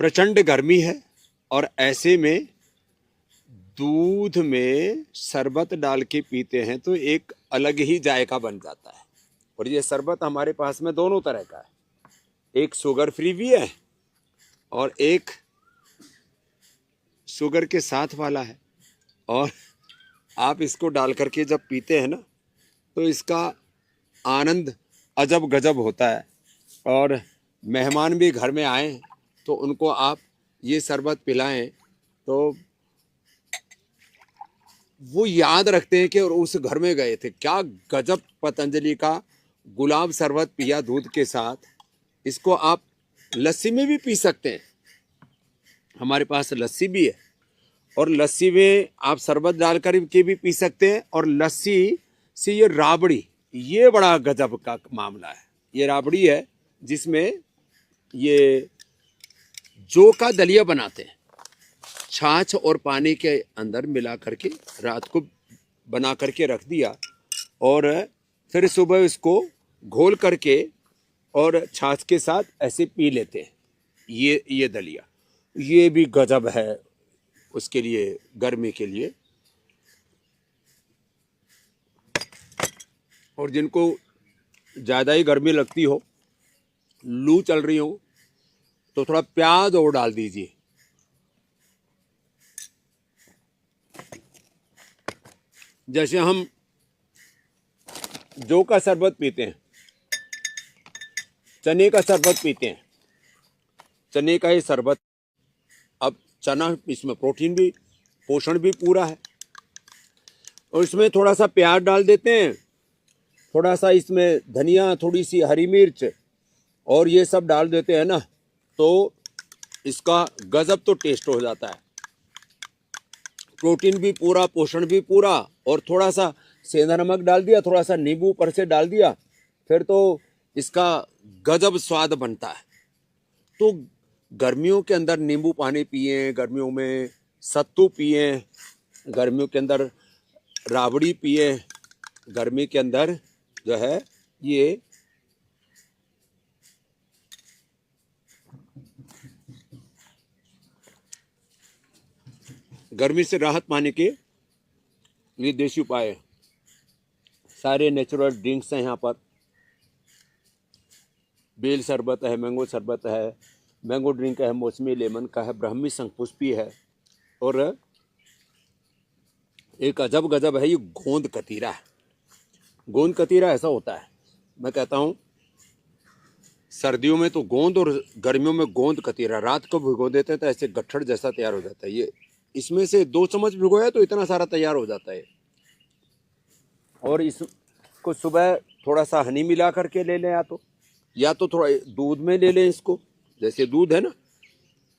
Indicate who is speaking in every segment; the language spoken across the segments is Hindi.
Speaker 1: प्रचंड गर्मी है और ऐसे में दूध में शरबत डाल के पीते हैं तो एक अलग ही जायका बन जाता है। और ये शरबत हमारे पास में दोनों तरह का है, एक शुगर फ्री भी है और एक शुगर के साथ वाला है। और आप इसको डाल करके जब पीते हैं ना तो इसका आनंद अजब गजब होता है। और मेहमान भी घर में आए तो उनको आप ये शरबत पिलाएं तो वो याद रखते हैं कि और उस घर में गए थे। क्या गजब पतंजलि का गुलाब शरबत पिया दूध के साथ। इसको आप लस्सी में भी पी सकते हैं, हमारे पास लस्सी भी है और लस्सी में आप शरबत डालकर के भी पी सकते हैं। और लस्सी से ये राबड़ी, ये बड़ा गजब का मामला है। ये राबड़ी है जिसमें ये जौ का दलिया बनाते हैं, छाछ और पानी के अंदर मिला करके रात को बना करके रख दिया और फिर सुबह इसको घोल करके और छाछ के साथ ऐसे पी लेते हैं। ये दलिया, ये भी गजब है उसके लिए, गर्मी के लिए। और जिनको ज़्यादा ही गर्मी लगती हो, लू चल रही हो, तो थोड़ा प्याज और डाल दीजिए। जैसे हम जौ का शरबत पीते हैं, चने का शरबत पीते हैं, चने का ये शरबत, अब चना, इसमें प्रोटीन भी, पोषण भी पूरा है। और इसमें थोड़ा सा प्याज डाल देते हैं, थोड़ा सा इसमें धनिया, थोड़ी सी हरी मिर्च और ये सब डाल देते हैं ना, तो इसका गजब तो टेस्ट हो जाता है। प्रोटीन भी पूरा, पोषण भी पूरा, और थोड़ा सा सेंधा नमक डाल दिया, थोड़ा सा नींबू ऊपर से डाल दिया, फिर तो इसका गजब स्वाद बनता है। तो गर्मियों के अंदर नींबू पानी पिए, गर्मियों में सत्तू पिए, गर्मियों के अंदर राबड़ी पिए, गर्मी के अंदर जो है ये गर्मी से राहत पाने के ये देसी उपाय है। सारे नेचुरल ड्रिंक्स हैं यहाँ पर। बेल शरबत है, मैंगो शरबत है, मैंगो ड्रिंक है, मौसमी लेमन का है, ब्राह्मी शंखपुष्पी है, और एक अजब गजब है ये गोंद कतीरा है। गोंद कतीरा ऐसा होता है, मैं कहता हूँ सर्दियों में तो गोंद और गर्मियों में गोंद कतीरा। रात को भिगो देते हैं तो ऐसे गट्ठड़ जैसा तैयार हो जाता है। ये इसमें से 2 चम्मच भिगोया तो इतना सारा तैयार हो जाता है। और इसको सुबह थोड़ा सा हनी मिला करके ले लें, या तो थोड़ा दूध में ले लें इसको। जैसे दूध है ना,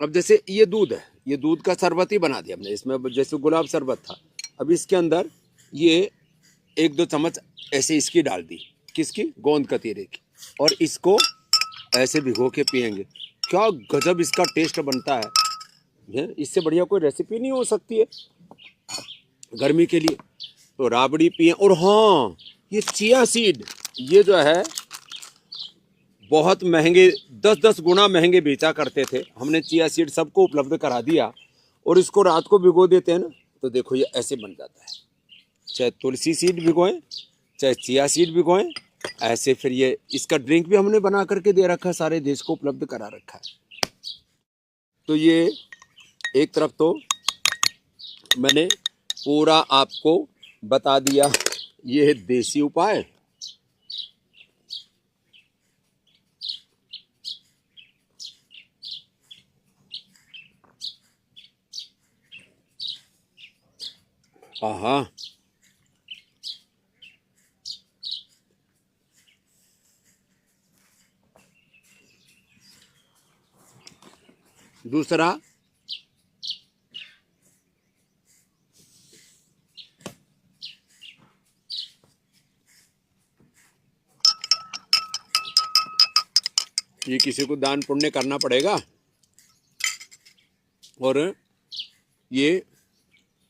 Speaker 1: अब जैसे ये दूध है, ये दूध का शरबत ही बना दिया हमने। इसमें जैसे गुलाब शरबत था, अब इसके अंदर ये 1-2 चम्मच ऐसे इसकी डाल दी, किसकी, गोंद कतीरे की, और इसको ऐसे भिगो के पियेंगे। क्या गजब इसका टेस्ट बनता है। इससे बढ़िया कोई रेसिपी नहीं हो सकती है गर्मी के लिए। तो राबड़ी पिए। और हाँ, ये चिया सीड, ये जो है बहुत महंगे, 10-10 गुना महंगे बेचा करते थे। हमने चिया सीड सबको उपलब्ध करा दिया और इसको रात को भिगो देते हैं ना, तो देखो ये ऐसे बन जाता है। चाहे तुलसी सीड भिगोएं, चाहे चिया सीड भिगोएं, ऐसे फिर ये इसका ड्रिंक भी हमने बना करके दे रखा है, सारे देश को उपलब्ध करा रखा है। तो ये एक तरफ तो मैंने पूरा आपको बता दिया, ये है देसी उपाय। आहा, दूसरा ये किसी को दान पुण्य करना पड़ेगा, और ये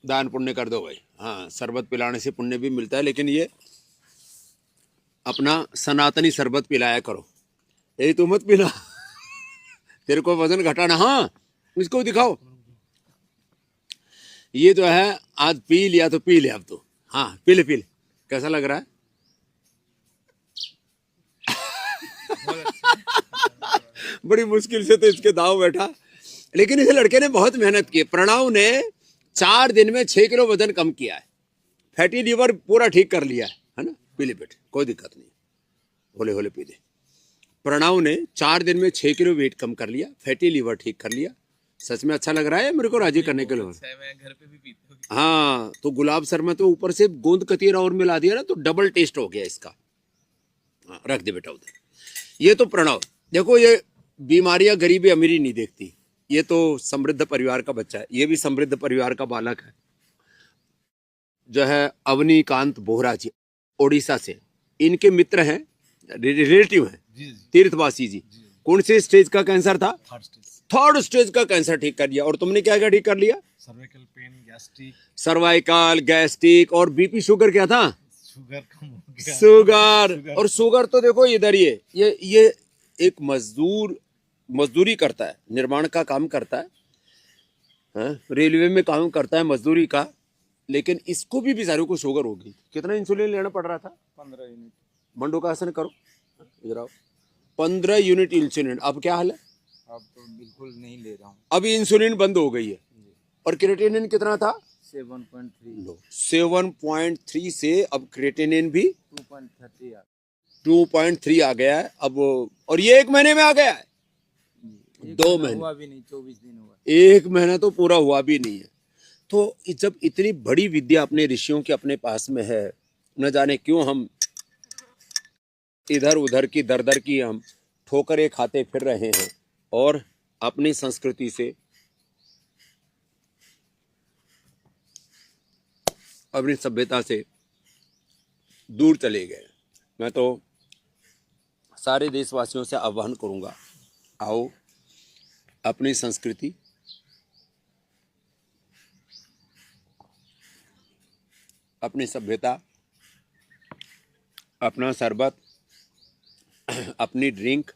Speaker 1: दान पुण्य कर दो भाई। हाँ, शरबत पिलाने से पुण्य भी मिलता है, लेकिन ये अपना सनातनी शरबत पिलाया करो। यही तो मत पिला तेरे को वजन घटाना। हाँ, इसको दिखाओ। ये तो है, आज पी लिया तो पी लिया अब तो। हाँ पी ले, कैसा लग रहा है? बड़ी मुश्किल से तो इसके दाव बैठा, लेकिन इस लड़के ने बहुत मेहनत की। प्रणव ने 4 दिन में 6 किलो वजन कम किया है, फैटी लीवर पूरा ठीक कर लिया है ना। पी ले बेटे, कोई दिक्कत नहीं, होले होले पी ले। प्रणव ने 4 दिन में 6 किलो वेट कम कर लिया, फैटी लीवर ठीक कर लिया। सच में अच्छा लग रहा है मेरे को राजी करने के लिए।
Speaker 2: मैं घर पे भी पीता हूँ।
Speaker 1: हाँ तो गुलाब सर में तो ऊपर से गोंद कतीरा और मिला दिया ना, तो डबल टेस्ट हो गया इसका। हाँ, रख दे बेटा उधर। ये तो प्रणव, देखो ये बीमारियां गरीबी अमीरी नहीं देखती। ये तो समृद्ध परिवार का बच्चा है, ये भी समृद्ध परिवार का बालक है, जो है अवनीकांत बोहरा जी, ओडिशा से। इनके मित्र हैं, रिलेटिव हैं, तीर्थवासी जी। कौन से स्टेज का कैंसर था? थर्ड स्टेज का कैंसर ठीक कर लिया। और तुमने क्या क्या ठीक कर लिया?
Speaker 2: Cervical pain, gastric,
Speaker 1: cervical, gastric और बीपी शुगर। क्या था?
Speaker 2: शुगर कम हो गया।
Speaker 1: शुगर। और शुगर तो देखो इधर ये एक मजदूरी करता है, निर्माण का काम करता है, रेलवे में काम करता है मजदूरी का, लेकिन इसको भी बेचारे को शुगर हो गई। कितना इंसुलिन लेना पड़ रहा था?
Speaker 2: 15 यूनिट।
Speaker 1: मंडो का आसन करो, इधर आओ। 15 यूनिट इंसुलिन। अब क्या हाल है?
Speaker 2: अब तो बिल्कुल नहीं ले रहा हूँ।
Speaker 1: अभी इंसुलिन बंद हो गई है। और क्रिएटिनिन कितना था?
Speaker 2: 7.3।
Speaker 1: 7.3 से अब क्रिएटिनिन भी
Speaker 2: 2.30
Speaker 1: आ गया है अब। और ये 1 महीने में आ गया है? 2 महीने
Speaker 2: हुआ भी नहीं, 24 दिन हुआ।
Speaker 1: 1 महीना तो पूरा हुआ भी नहीं है। तो जब इतनी बड़ी विद्या अपने ऋषियों के अपने पास में है, न जाने क्यों हम इधर उधर की दर दर की हम ठोकरें खाते फिर रहे हैं और अपनी संस्कृति से, अपनी सभ्यता से दूर चले गए। मैं तो सारे देशवासियों से आह्वान करूंगा, आओ अपनी संस्कृति, अपनी सभ्यता, अपना शरबत, अपनी ड्रिंक,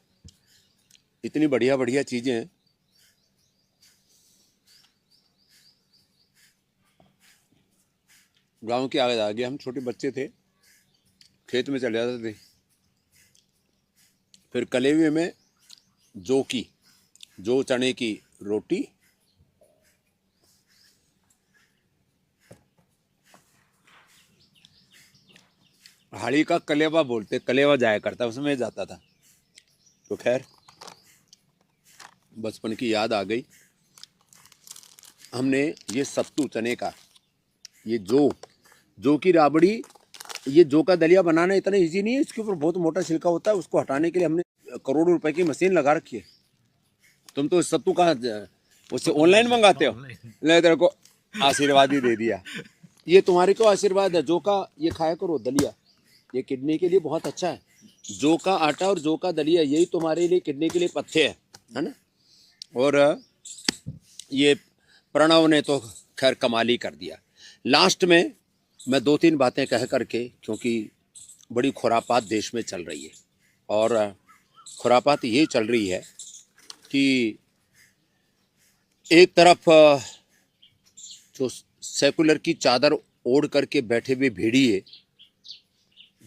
Speaker 1: इतनी बढ़िया बढ़िया चीजें हैं। गांव की आगे हम छोटे बच्चे थे, खेत में चले जाते थे, फिर कलेवे में जो चने की रोटी, हाड़ी का कलेवा बोलते, कलेवा जाया करता, उसमें जाता था। तो खैर बचपन की याद आ गई। हमने ये सत्तू चने का, ये जो की राबड़ी, ये जो का दलिया बनाना इतना इजी नहीं है। इसके ऊपर बहुत मोटा छिलका होता है, उसको हटाने के लिए हमने करोड़ों रुपए की मशीन लगा रखी है। तुम तो सत्तू का उससे ऑनलाइन मंगाते हो, ले तेरे को आशीर्वाद ही दे दिया। ये तुम्हारे को आशीर्वाद है। जो का ये खाया करो दलिया, ये किडनी के लिए बहुत अच्छा है। जो का आटा और जो का दलिया, यही तुम्हारे लिए किडनी के लिए पथ्य है ना। और ये प्रणव ने तो खैर कमाल ही कर दिया। लास्ट में मैं 2-3 बातें कह करके, क्योंकि बड़ी खुरापात देश में चल रही है, और खुरापात ये चल रही है कि एक तरफ जो सेकुलर की चादर ओढ़ करके बैठे हुए भेड़िए,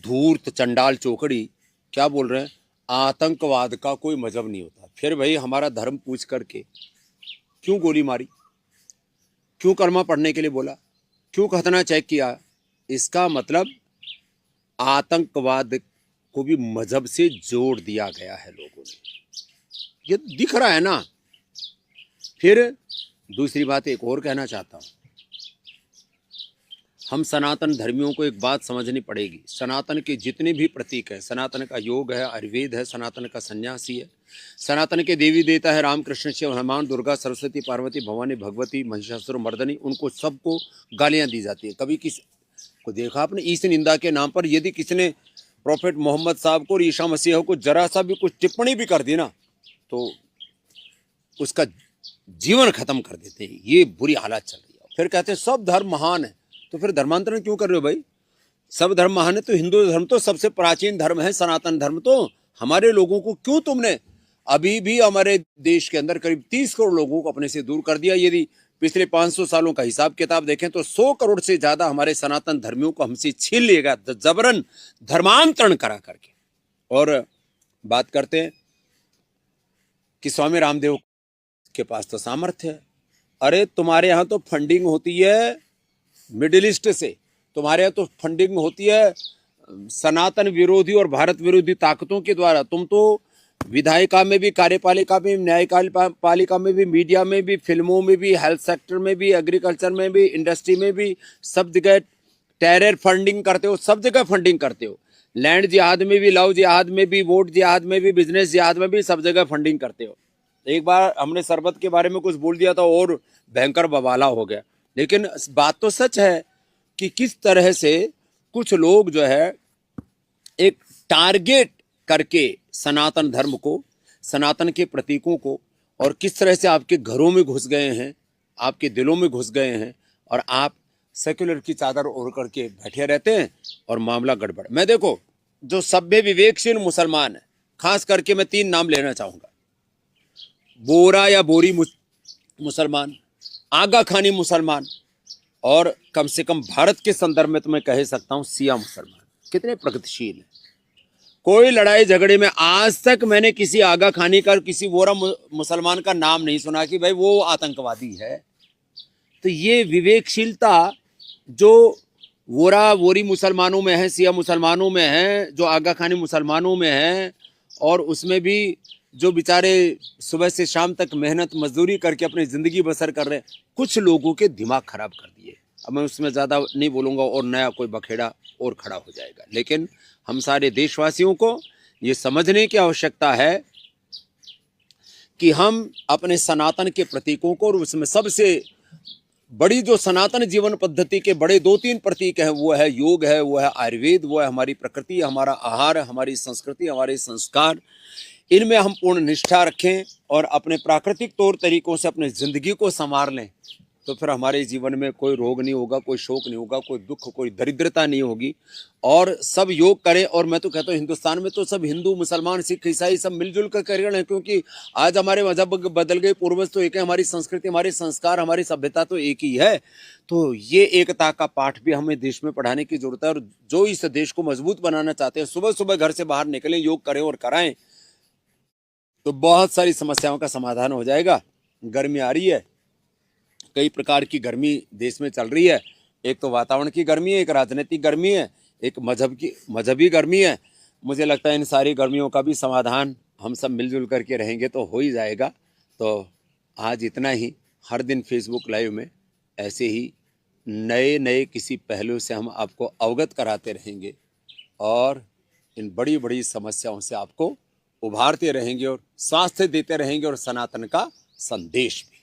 Speaker 1: धूर्त चंडाल चोकड़ी क्या बोल रहे हैं, आतंकवाद का कोई मजहब नहीं होता। फिर भाई हमारा धर्म पूछ करके क्यों गोली मारी, क्यों कलमा पढ़ने के लिए बोला, क्यों खतना चेक किया? इसका मतलब आतंकवाद को भी मजहब से जोड़ दिया गया है लोगों ने, ये दिख रहा है ना। फिर दूसरी बात एक और कहना चाहता हूं, हम सनातन धर्मियों को एक बात समझनी पड़ेगी। सनातन के जितने भी प्रतीक हैं, सनातन का योग है, आयुर्वेद है, सनातन का सन्यासी है, सनातन के देवी देवता है राम कृष्ण शिव हनुमान दुर्गा सरस्वती पार्वती भवानी भगवती महिषासुर मर्दनी, उनको सबको गालियां दी जाती है। कभी किसी को देखा आपने ईश निंदा के नाम पर यदि किसी ने प्रॉफेट मोहम्मद साहब को और ईसा मसीह को जरा सा भी कुछ टिप्पणी भी कर दी ना, तो उसका जीवन खत्म कर देते हैं। ये बुरी हालत चल रही है। फिर कहते हैं सब धर्म महान है, तो फिर धर्मांतरण क्यों कर रहे हो भाई? सब धर्म महान है तो हिंदू धर्म तो सबसे प्राचीन धर्म है, सनातन धर्म तो हमारे लोगों को क्यों तुमने अभी भी हमारे देश के अंदर करीब 30 करोड़ लोगों को अपने से दूर कर दिया। यदि पिछले 500 सालों का हिसाब किताब देखें तो 100 करोड़ से ज्यादा हमारे सनातन धर्मियों को हमसे छीन लिएगा जबरन धर्मांतरण करा करके। और बात करते हैं कि स्वामी रामदेव के पास तो सामर्थ्य है। अरे तुम्हारे यहाँ तो फंडिंग होती है मिडिल ईस्ट से, तुम्हारे यहाँ तो फंडिंग होती है सनातन विरोधी और भारत विरोधी ताकतों के द्वारा। तुम तो विधायिका में भी, कार्यपालिका में, न्यायपालिका में भी, मीडिया में भी, फिल्मों में भी, हेल्थ सेक्टर में भी, एग्रीकल्चर में भी, इंडस्ट्री में भी, सब जगह टेरर फंडिंग करते हो, सब जगह फंडिंग करते हो। लैंड जिहाद में भी, लव जिहाद में भी, वोट जिहाद में भी, बिजनेस जिहाद में भी, सब जगह फंडिंग करते हो। एक बार हमने शरबत के बारे में कुछ बोल दिया था और भयंकर बवाला हो गया। लेकिन बात तो सच है कि किस तरह से कुछ लोग जो है एक टारगेट करके सनातन धर्म को, सनातन के प्रतीकों को, और किस तरह से आपके घरों में घुस गए हैं, आपके दिलों में घुस गए हैं, और आप सेक्युलर की चादर ओढ़ करके बैठे रहते हैं और मामला गड़बड़। मैं देखो, जो सभ्य विवेकशील मुसलमान है, खास करके मैं 3 नाम लेना चाहूंगा, बोरा या बोरी मुसलमान, आगा खानी मुसलमान, और कम से कम भारत के संदर्भ में तो मैं कह सकता हूं सिया मुसलमान। कितने प्रगतिशील हैं। कोई लड़ाई झगड़े में आज तक मैंने किसी आगा खानी का, किसी बोरा मुसलमान का नाम नहीं सुना कि भाई वो आतंकवादी है। तो ये विवेकशीलता जो वोरा वोरी मुसलमानों में है, सिया मुसलमानों में है, जो आगा खानी मुसलमानों में है, और उसमें भी जो बेचारे सुबह से शाम तक मेहनत मजदूरी करके अपनी ज़िंदगी बसर कर रहे हैं, कुछ लोगों के दिमाग खराब कर दिए। अब मैं उसमें ज़्यादा नहीं बोलूँगा और नया कोई बखेड़ा और खड़ा हो जाएगा। लेकिन हम सारे देशवासियों को ये समझने की आवश्यकता है कि हम अपने सनातन के प्रतीकों को, और उसमें सबसे बड़ी जो सनातन जीवन पद्धति के बड़े 2-3 प्रतीक हैं, वो है योग है, वो है आयुर्वेद, वो है हमारी प्रकृति, हमारा आहार, हमारी संस्कृति, हमारे संस्कार, इनमें हम पूर्ण निष्ठा रखें और अपने प्राकृतिक तौर तरीकों से अपनी ज़िंदगी को संवार लें। तो फिर हमारे जीवन में कोई रोग नहीं होगा, कोई शोक नहीं होगा, कोई दुख, कोई दरिद्रता नहीं होगी, और सब योग करें। और मैं तो कहता हूँ हिंदुस्तान में तो सब हिंदू, मुसलमान, सिख, ईसाई सब मिलजुल कर करें, क्योंकि आज हमारे मजहब बदल गए, पूर्वज तो एक है, हमारी संस्कृति, हमारे संस्कार, हमारी सभ्यता तो एक ही है। तो ये एकता का पाठ भी हमें देश में पढ़ाने की जरूरत है। और जो इस देश को मजबूत बनाना चाहते हैं, सुबह सुबह घर से बाहर निकलें, योग करें और कराएं, तो बहुत सारी समस्याओं का समाधान हो जाएगा। गर्मी आ रही है, कई प्रकार की गर्मी देश में चल रही है। एक तो वातावरण की गर्मी है, एक राजनीतिक गर्मी है, एक मजहबी गर्मी है। मुझे लगता है इन सारी गर्मियों का भी समाधान हम सब मिलजुल करके रहेंगे तो हो ही जाएगा। तो आज इतना ही। हर दिन फेसबुक लाइव में ऐसे ही नए नए किसी पहलू से हम आपको अवगत कराते रहेंगे और इन बड़ी बड़ी समस्याओं से आपको उभारते रहेंगे और स्वास्थ्य देते रहेंगे और सनातन का संदेश भी।